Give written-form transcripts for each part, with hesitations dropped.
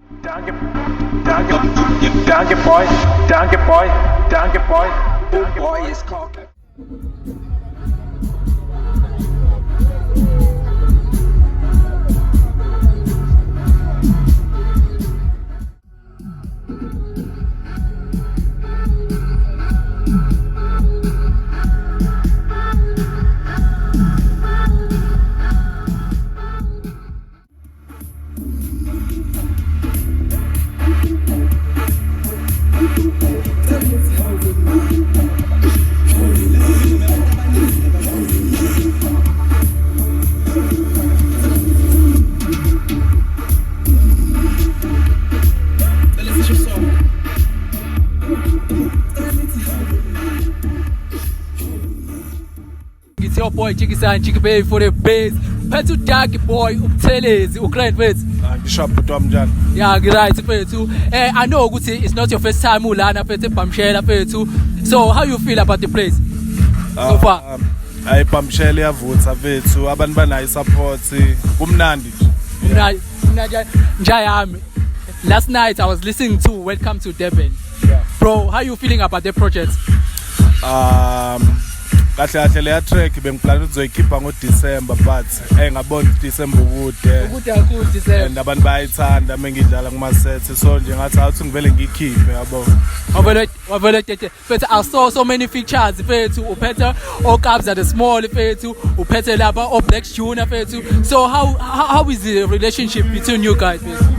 Danke, danke, boy, danke, boy, danke, boy, danke, boy is cock. It's your boy Jikisani Jikibay for the base. Phethu Dark boy Umthelezi uGrand Wethu. Bishop Butwamjani. Yeah, right Phethu. I know ukuthi it's not your first time ulana Phethu eBhamshela Phethu. So how you feel about the place so far? Hayi eBhamshela iyavutha Phethu, abantu banayo support, kumnandi nje. Njayami. Last night I was listening to Welcome to Durban. Yeah. Bro, how you feeling about the project? Kahle leya track bengiplan ukuzoyikhipha ngoDecember but ngabona December ukude December. and abantu bayithanda mengidlala kuma sets, so nje ngathi awuthi ngivele ngikhiphe yabo. Wavele tete. But I saw so many features Phethu uphethe Okabs at the small Phethu uphethe laba o Black Junior Phethu. So how is the relationship between you guys Phethu?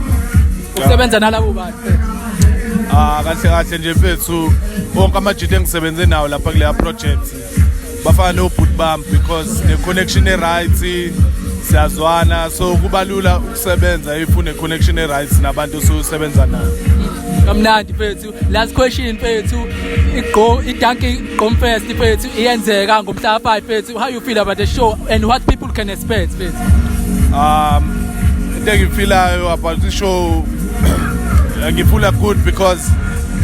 Usebenza nalabo bantu. Kahle nje Phethu wonke amajita engisebenze nawo lapha kuleya project bafana nobhuti bami because the connection right siyazwana, so kuba lula ukusebenza if une connection right nabantu osusebenza nabo. Kamnandi Phethu. Last question Phethu. iDunky Confest Phethu iyenzeka ngomhla 5 Phethu. How you feel about the show and what people can expect Phethu? Into engifilayo about the show ngifula good because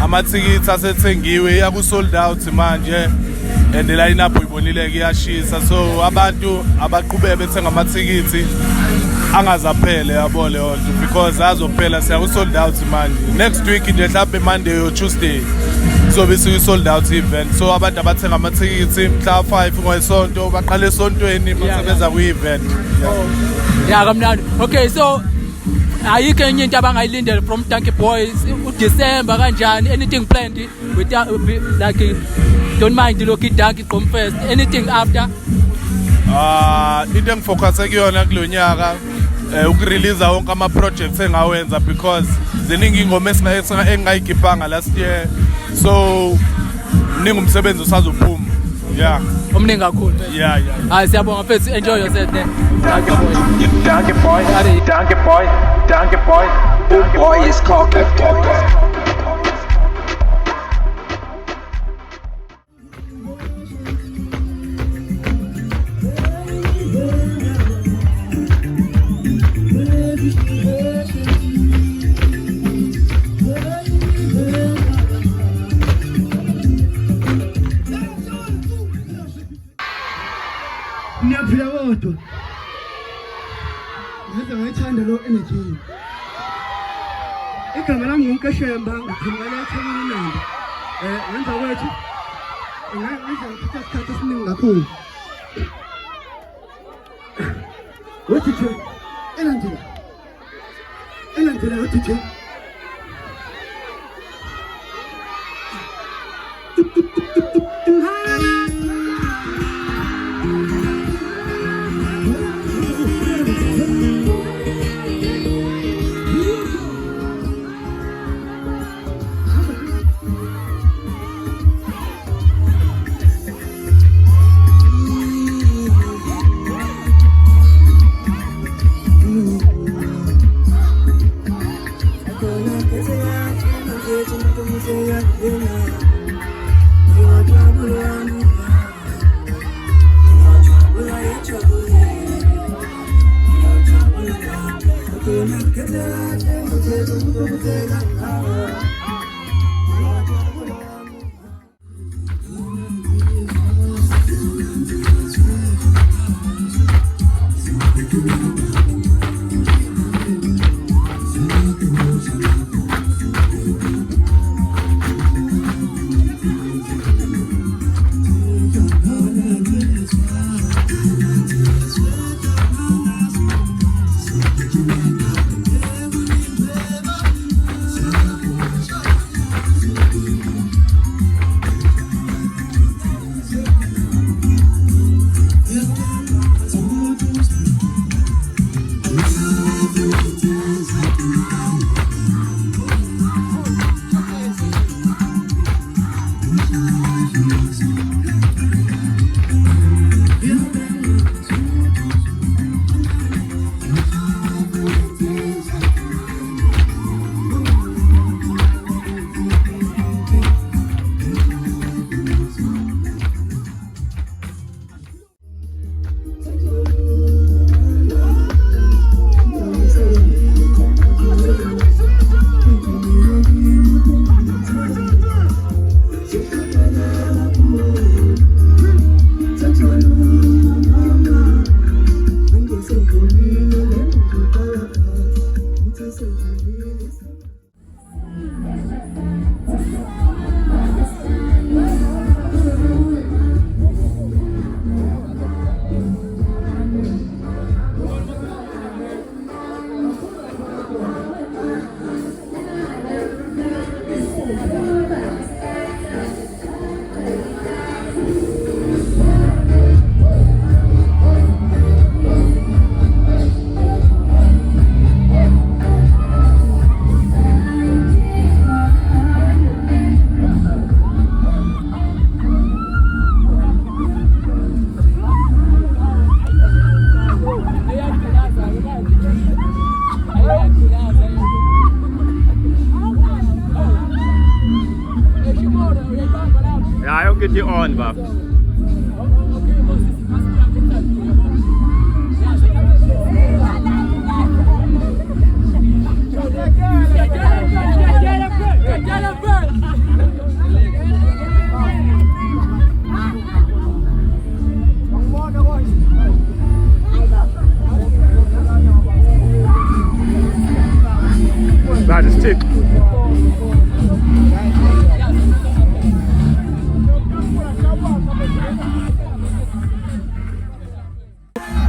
amathikithi asethengiwe yaku sold out manje and the lineup uyibonile iyashisa, so abantu abaqhubeke bethenga amathikithi angazaphele yabo le onto because azophela siyaku sold out manje. Next week nje mhlawumbe Monday or Tuesday so bese sold out event, so abantu abathenga amathikithi mhla 5 ngoSonto baqale esontweni basebenza ku event. Yeah, kamnandi. Okay, so ayikho enye into abangayilindela from Dunky Boys uDecember kanjani? Anything planned with like don't mind lokhu iDunky Confest, anything after? Into engifocus kuyona kulonyaka ukurelease wonke ama projects engawenza because ziningi ingoma engayikhipanga last year, so ningi umsebenzi usazophuma. Yeah. Omningi kakhulu. Yeah. Hayi siyabonga Phethu, enjoy yourself then. Danke, boy, danke, boy, danke, boy, danke, boy, danke, boy is cock. Niyaphila kodwa ngaze ngayithanda lo energy igama lami nguNkashemba ngiphumela eThekwini Nandi ngenza kwethu ngize ngithatha isikhathi esiningi kakhulu wathi nje elandela wathi nje Yeah, I'll get you on, Bob. That is tick.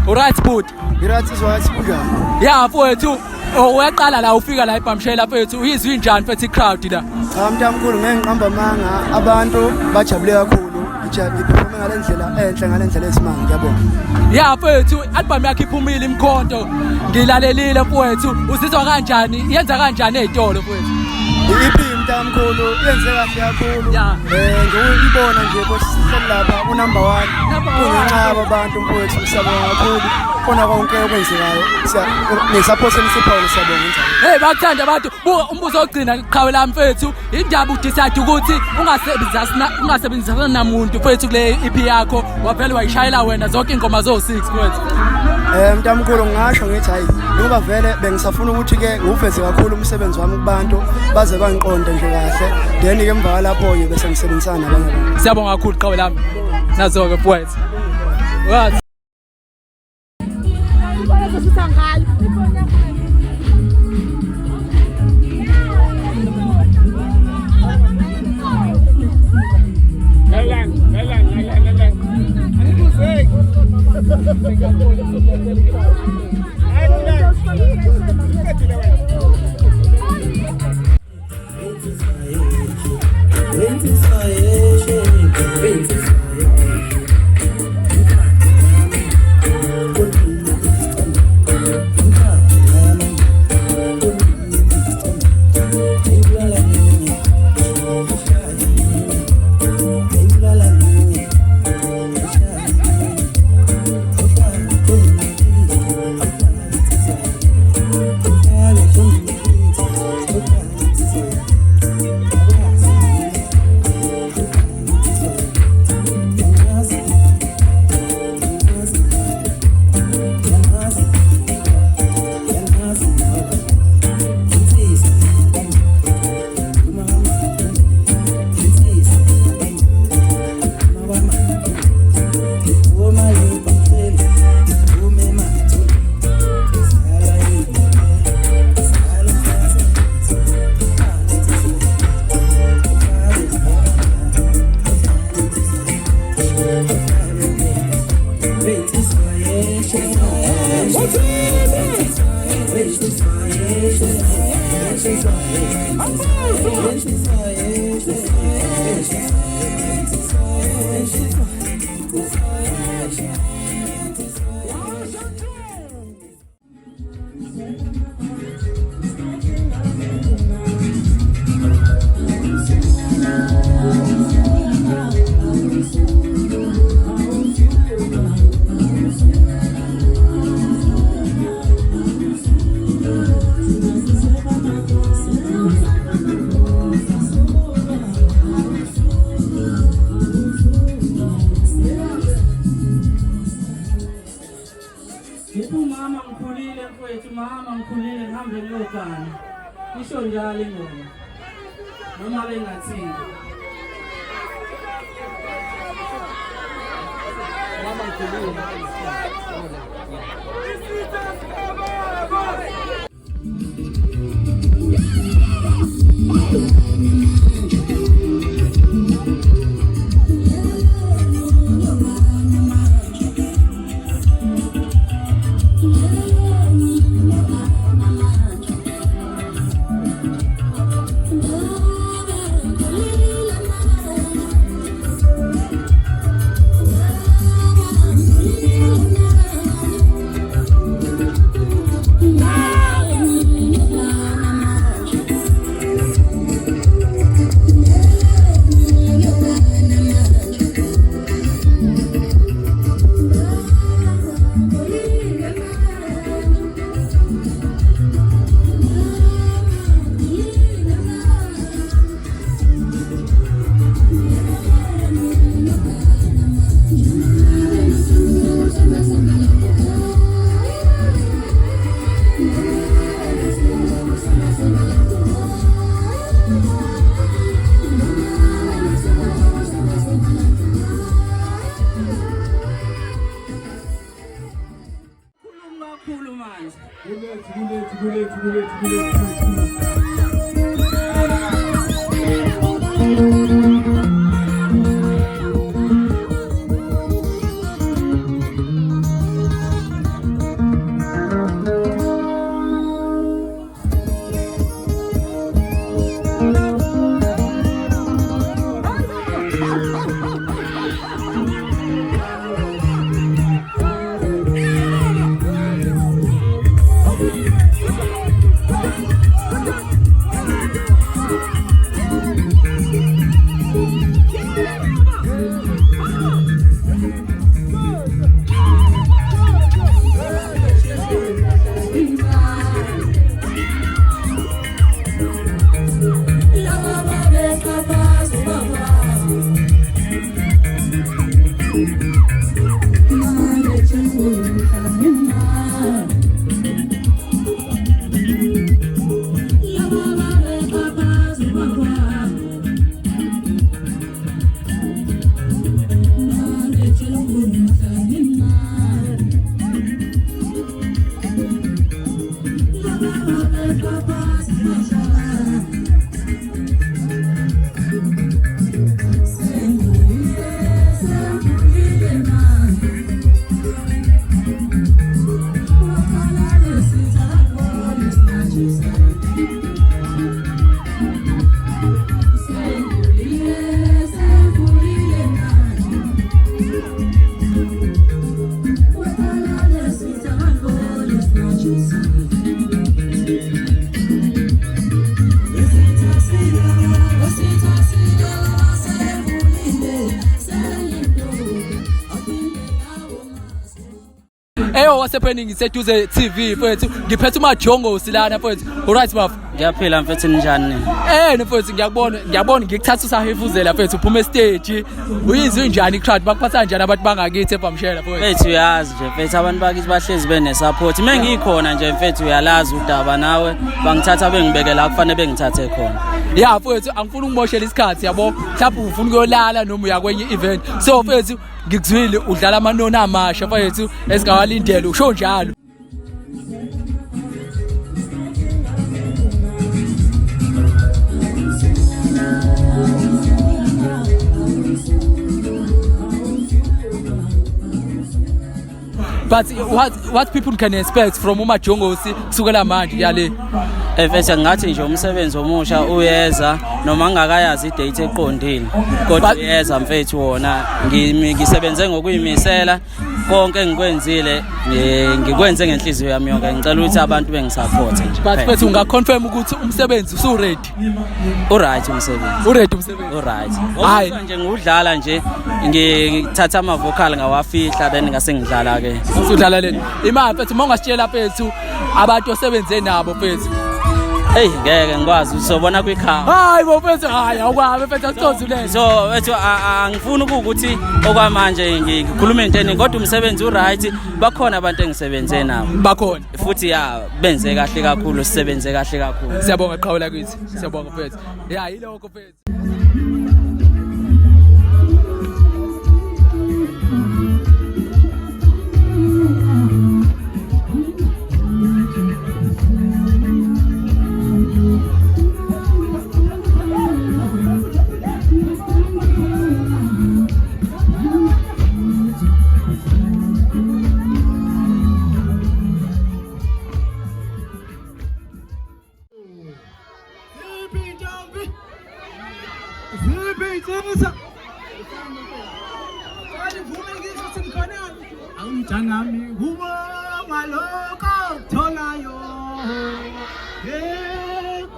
Alright Bhuti. Ngirathi izwathi kunjani? Yeah mfowethu, uyaqala la ufika la eBhamshela mfethu, uyizwe njani mfethu i-crowd la? Cha mntamkhulu ngeke ngiqamba amanga, abantu bajabule kakhulu. Ngiphuma ngalendlela enhle ngalendlela esimanga, yabona. Yeah mfethu, album yakhe iphumile imkhonto. Ngilalelile mfowethu, uzizwa kanjani? Yenza kanjani ezitolo mfowethu? I-EP mntamkhulu yenze kahle kakhulu. Ngiyibona nje bosihleli lapha u-number 1. Kungenqaba abantu mfowethu, siyabonga kakhulu. Khona konke okwenzekayo. Ngisaphosa nisiphawu siyabonga njalo. Hey bakuthanda abantu, umbuzo ogcina qhawe la mfethu, indaba udecide ukuthi ungasebenzisana namuntu mfethu kule EP yakho, waphela wayishayela wena zonke ingoma zo6 mfethu. Mntamkhulu ngasho ngithi hayi ngoba vele bengisafuna ukuthi ke nguveze kakhulu umsebenzi wami kubantu baze bangiqonde nje kahle, then ke emva lapho ke bese ngisebenzisana nabanye abantu. Siyabonga kakhulu qhawe lami. Nazo ke mfethu. What? Mama ngikhulile mfowethu, mama ngikhulile ngihambe ngiyogana. Isho njalo ingoma. Noma bengathini. Mama ngikhulile. Show happening iseduze TV mfethu. Ngiphethe umajongo silana mfethu. Alright bafo. Ngiyaphila mfethu njani? Mfethu ngiyabona ngikuthatha usahefuzela mfethu uphuma stage. Uyizwe njani crowd bakuphatha njani abantu bangakithi eBhamshela mfethu? Mfethu uyazi nje mfethu abantu bakithi bahlezi bene support. Mengikhona nje mfethu uyalazi udaba nawe bangithatha bengibeke la kufanele bengithathe khona. Yeah mfethu angifuni ukimoshela isikhathi yabo. Mhlawumbe ufuna ukuyolala noma uya kwenye event. So mfethu ngikuzwile udlala amanona amasha mfethu esingawalindele usho njalo. But what people can expect from umajongosi kusukela manje yale? Mfethu ngathi nje umsebenzi omusha uyeza noma ngakayazi idate eqondile kodwa uyeza mfethu wona ngisebenze ngokuyimisela konke engikwenzile ngikwenze ngenhliziyo yami yonke ngicela ukuthi abantu bengisupport nje. But mfethu ungaconfirm ukuthi umsebenzi usu ready? Alright umsebenzi. Uready umsebenzi? Alright. Hayi nje ngudlala nje ngithatha ama vocal ngawafihla then ngase ngidlala ke. Usudlala leni? Imali mfethu mongasitshela mfethu abantu osebenze nabo mfethu. Hey ngeke ngikwazi uzobona kwikhaya. Hayi bo mfethu hayi awukwazi mfethu asitozulele. So mfethu angifuni ukuthi okwamanje ngikhuluma inteni kodwa umsebenzi uright bakhona abantu engisebenze nabo. Bakhona. Futhi benze kahle kakhulu sisebenze kahle kakhulu. Siyabonga qhawula kithi. Siyabonga mfethu. Yeah yiloko mfethu. Angjanami hubo maloko tholayo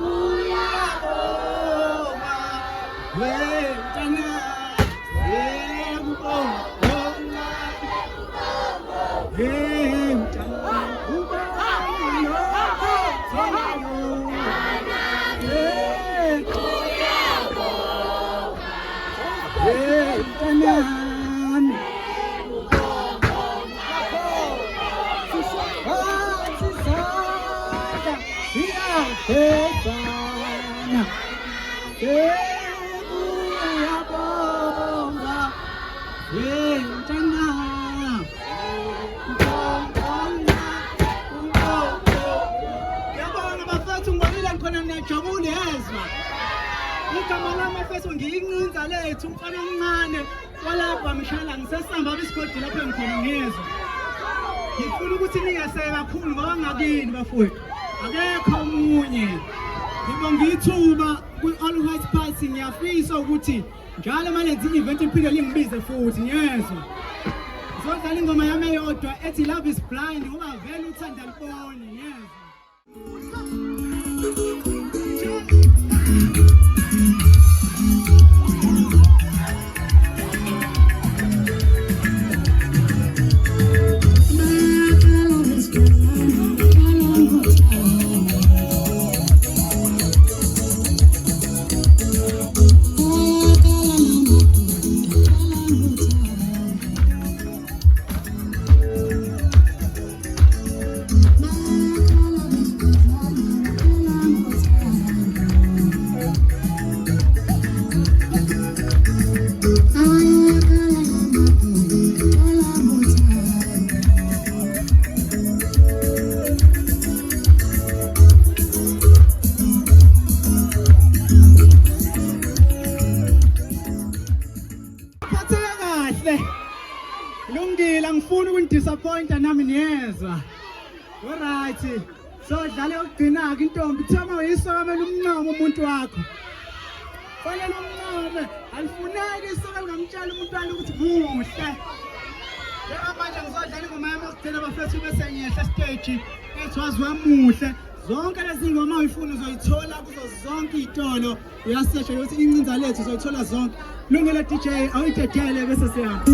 kuyabonga wetana ekubonga hubo maloko tholayo wetana Hesana, Ekuyabonga, Wentana, Yabona bafethu ngibonile khona niyajabula yezwa. Igama lami bafethu ngiyincinza lethu umfana omncane walapha mshala ngisesihamba bisigodi lapho engikhona ngiyezwa. Ngifuna ukuthi ningaseka kakhulu ngoba ngakini bafowethu. Akekho omunye. Ngibonga ithuba kwi-All White Party ngiyafisa ukuthi njalo malenze i-event iphinde lingibize futhi ngiyezwa. Ngizodlala ingoma yami eyodwa ethi Love is Blind ngoba vele uthanda libone ngiyezwa. Angifuni ukundisappointa nami niyezwa. Alright. So dlale yokugcina ke intombi thama uyisokamela umncamo umuntu wakho. Fanele umncamo alifuneki isoka ngamtshela umuntu walo ukuthi muhle. Njengamanje ngizodlala ingoma yami yokugcina bafethu bese ngiyehla stage ethi wazwa muhle. Zonke lezi ngoma uyifuna uzoyithola kuzo zonke izitolo. Uyasesha ukuthi incinza lethu uzoyithola zonke. Lungela DJ awuyidedele bese siyahamba.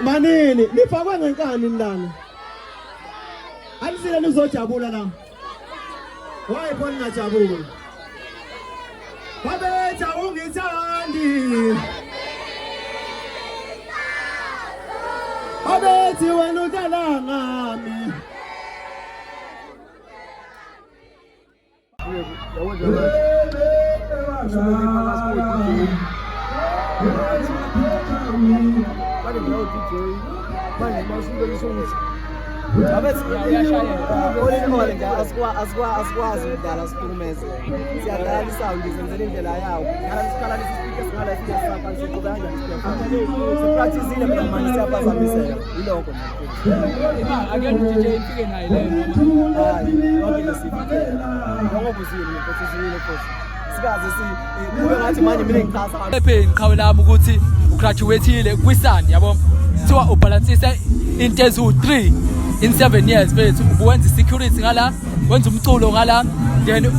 Manini nifakwe ngenkani ndana alisile nizojabula la wayipho ningajabula babetha ungithandi abethi wena udala ngami asikwazi ukudala sihlukumeze siyadlala isawundi senzela indlela yawo sikhala lesisipika singala isipika siqhubeka kanjani sipractice phela manje siyaphazamiseka yiloko ake DJ ifike nayo leyo okay lesifike ngoba uzini futhi siyile futhi sikaze kube ngathi manje mina ngichaza epheni qhawe lami ukuthi ugraduateile kwisani yabo kuthiwa ubalansisa into ezu3 in 7 years bethu ubuwenza security ngala wenza umculo ngala then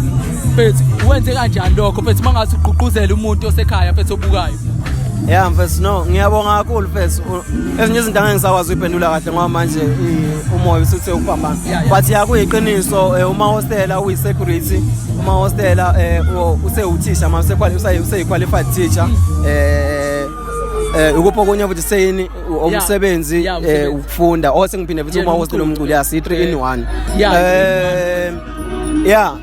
bethu uwenze kanjani lokho bethu mangase uqhuquzela umuntu osekhaya bethu obukayo. Yeah mfethu no ngiyabonga kakhulu mfethu ezinye izinto angengisakwazi ukuphendula kahle ngoba manje umoya usuthe ukubambana but yakuyiqiniso uma hostela uyisecurity uma hostela usewuthisha manje useyiqualified teacher ukupho konye futhi sayini umsebenzi ukufunda osengiphinde futhi uma hostela umculo yasi 3 in 1 yeah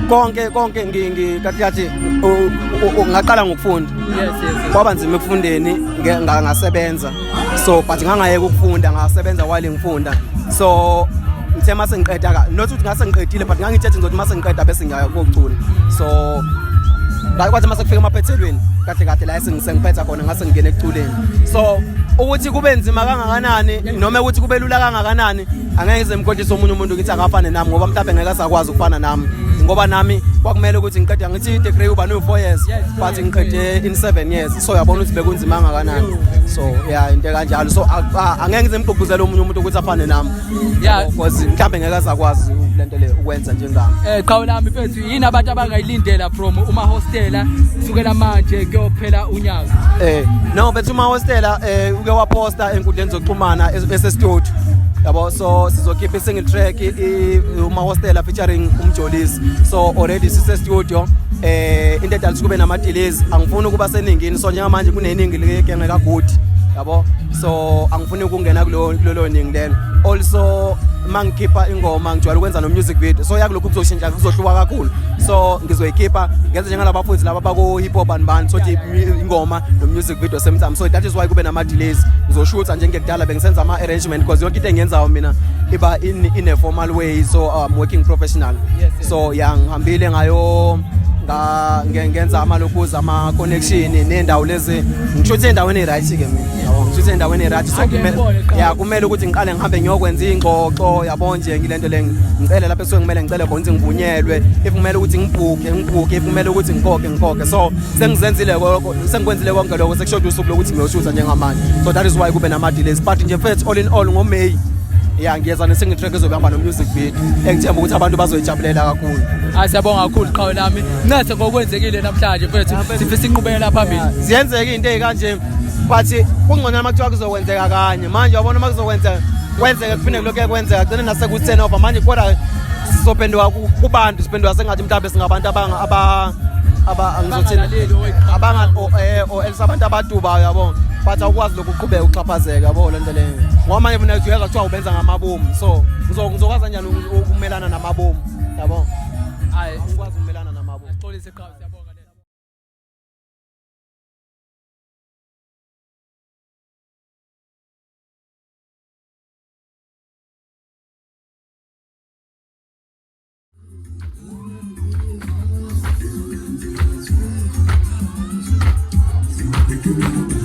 konke ngikathi ungaqala ngokufunda kwaba nzima ekufundeni ngasebenza so but ngangayeka ukufunda ngasebenza while ngifunda so ngithe mase ngiqeda not ukuthi ngase ngiqedile but ngangithethe ngizothi mase ngiqeda bese ngiyaya kokucula so kwathi mase kufika emaphethelweni kahle la sengiphetha khona ngase ngene ekuculeni so ukuthi kube nzima kangakanani noma ukuthi kube lula kangakanani angeke ngize ngikhohlise omunye umuntu ngithi akafane nami ngoba mhlawumbe ngeke asakwazi ukufana nami ngoba nami kwakumele ukuthi ngiqede ngithi degree uba no 4 years but ngiqede in 7 years so yabona ukuthi bekunzima kangakanani so yeah into kanjalo so angeke ngize ngigqugquzele omunye umuntu ukuthi afane nami because mhlawumbe ngeke asakwazi lento le ukwenza njengami qhawe lami mfethu yini abantu abangayilindela from uma hostela sukela manje kuyophela unyaka no bethu uma hostela uke waposta enkundleni zokuxhumana ese-studio yabo so sizokhipha i-single track uma hostela featuring umjolisi so already sise-studio into edala kube nama-delays angifuni ukuba seningini so njengamanje kuneningi ligenge kagudi yabo so angifuni ukungena kulolo ningi lelo also mangikhipha ingoma ngijwayele ukwenza no-music video so yakulokhu kuzoshintsha kuzohluka kakhulu so ngizoyikhipha ngenza njengalabafundzi laba bako-hip hop and sothi ingoma no-music video same time so that is why kube nama-delays ngizoshutha njengekudala bengisenza ama-arrangement because yonke into engiyenzayo mina iba in a formal way so I'm working professional so yeah ngihambile ngayo ngenza amalokhuza ama-connection nendawo lezi ngishuthe endaweni right ke mina ngishuthe endaweni right so kumele ukuthi ngiqale ngihambe ngiyokwenza ingxoxo yabo nje ngilento le ngicela lapho esuke kumele ngicele khona ukuthi ngivunyelwe if kumele ukuthi ngibhuke if kumele ukuthi ngikhokhe so sengikwenzile konke lokho sekushoda usuku lokuthi ngiyoshutha njengamanje so that is why kube nama-delays but nje mfethu all in all ngo-May ngiyeza ne-single track ezokuhamba no-music video engithemba ukuthi abantu bazoyijabulela kakhulu. Siyabonga kakhulu qhawe lami ncethe ngokwenzekile namhlanje mfethu sifisa iqhubekela phambili ziyenzeka into ezikanje but kungcono uma kuthiwa kuzokwenzeka kanye manje wabona uma kwenzeka kuphinde kulokho kwenzeka gcine nasekuthena over manje kodwa sizophenduka kubantu siphenduka sengathi mhlawumbe singabantu abantu abadubayo yabo but awukwazi lokhu uqhubeka uxhaphazeka yabo lento leyo ngoba manje mina uyezwa kuthiwa ubenza ngamabomu so ngizokwazi kanjani ukumelana namabomu yabo angikwazi ukumelana namabomu xolise qhawe siyabonga. Thank you.